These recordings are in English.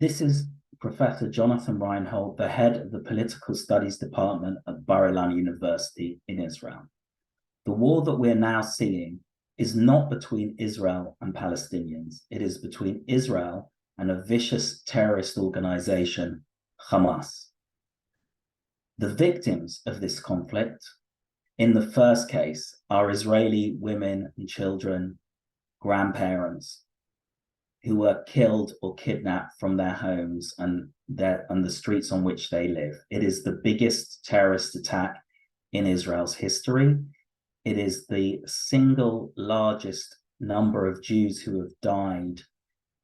This is Professor Jonathan Rynhold, the head of the Political Studies Department at Bar-Ilan University in Israel. The war that we're now seeing is not between Israel and Palestinians. It is between Israel and a vicious terrorist organization, Hamas. The victims of this conflict, in the first case, are Israeli women and children, grandparents, who were killed or kidnapped from their homes and the streets on which they live. It is the biggest terrorist attack in Israel's history. It is the single largest number of Jews who have died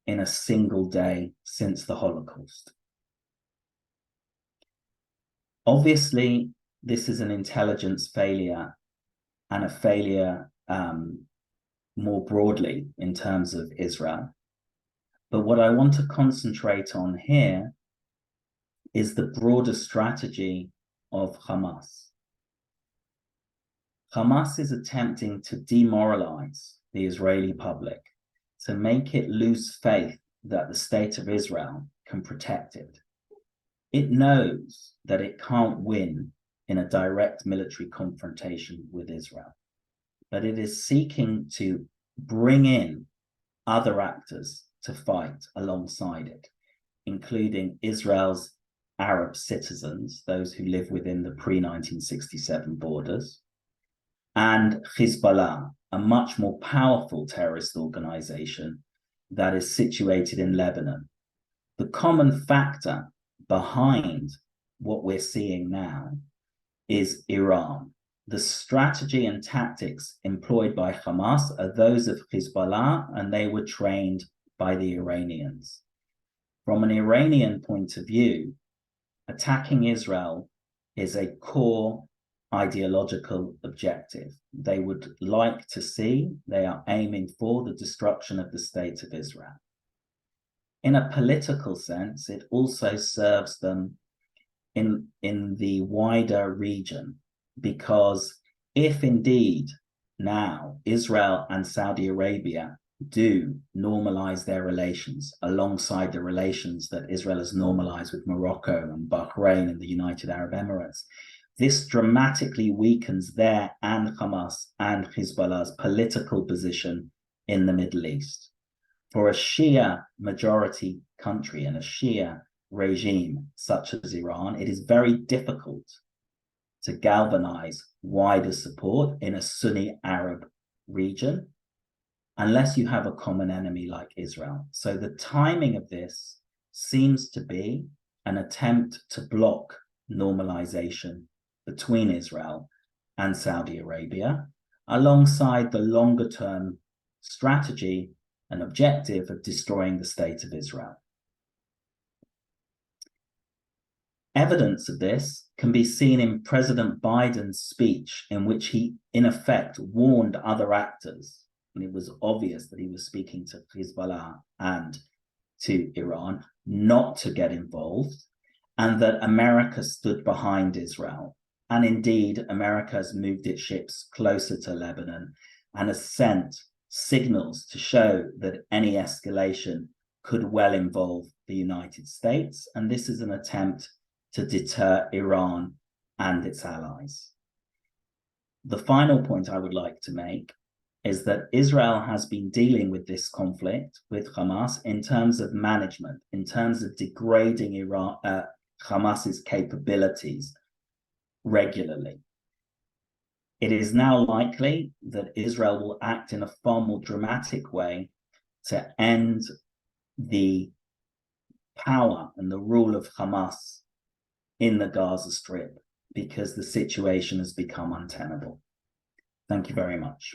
in a single day since the Holocaust. Obviously, this is an intelligence failure and a failure more broadly in terms of Israel. But what I want to concentrate on here is the broader strategy of Hamas. Hamas is attempting to demoralize the Israeli public, to make it lose faith that the state of Israel can protect it. It knows that it can't win in a direct military confrontation with Israel, but it is seeking to bring in other actors to fight alongside it, including Israel's Arab citizens, those who live within the pre-1967 borders, and Hezbollah, a much more powerful terrorist organization that is situated in Lebanon. The common factor behind what we're seeing now is Iran. The strategy and tactics employed by Hamas are those of Hezbollah, and they were trained by the Iranians. From an Iranian point of view, attacking Israel is a core ideological objective. They would like to see, they are aiming for the destruction of the state of Israel. In a political sense, it also serves them in the wider region, because if indeed now Israel and Saudi Arabia do normalize their relations alongside the relations that Israel has normalized with Morocco and Bahrain and the United Arab Emirates, this dramatically weakens their and Hamas and Hezbollah's political position in the Middle East. For a Shia majority country and a Shia regime such as Iran, it is very difficult to galvanize wider support in a Sunni Arab region unless you have a common enemy like Israel. So the timing of this seems to be an attempt to block normalization between Israel and Saudi Arabia, alongside the longer term strategy and objective of destroying the state of Israel. Evidence of this can be seen in President Biden's speech, in which he, in effect, warned other actors, and it was obvious that he was speaking to Hezbollah and to Iran, not to get involved, and that America stood behind Israel. And indeed, America has moved its ships closer to Lebanon and has sent signals to show that any escalation could well involve the United States. And this is an attempt to deter Iran and its allies. The final point I would like to make is that Israel has been dealing with this conflict with Hamas in terms of management, in terms of degrading Hamas's capabilities regularly. It is now likely that Israel will act in a far more dramatic way to end the power and the rule of Hamas in the Gaza Strip, because the situation has become untenable. Thank you very much.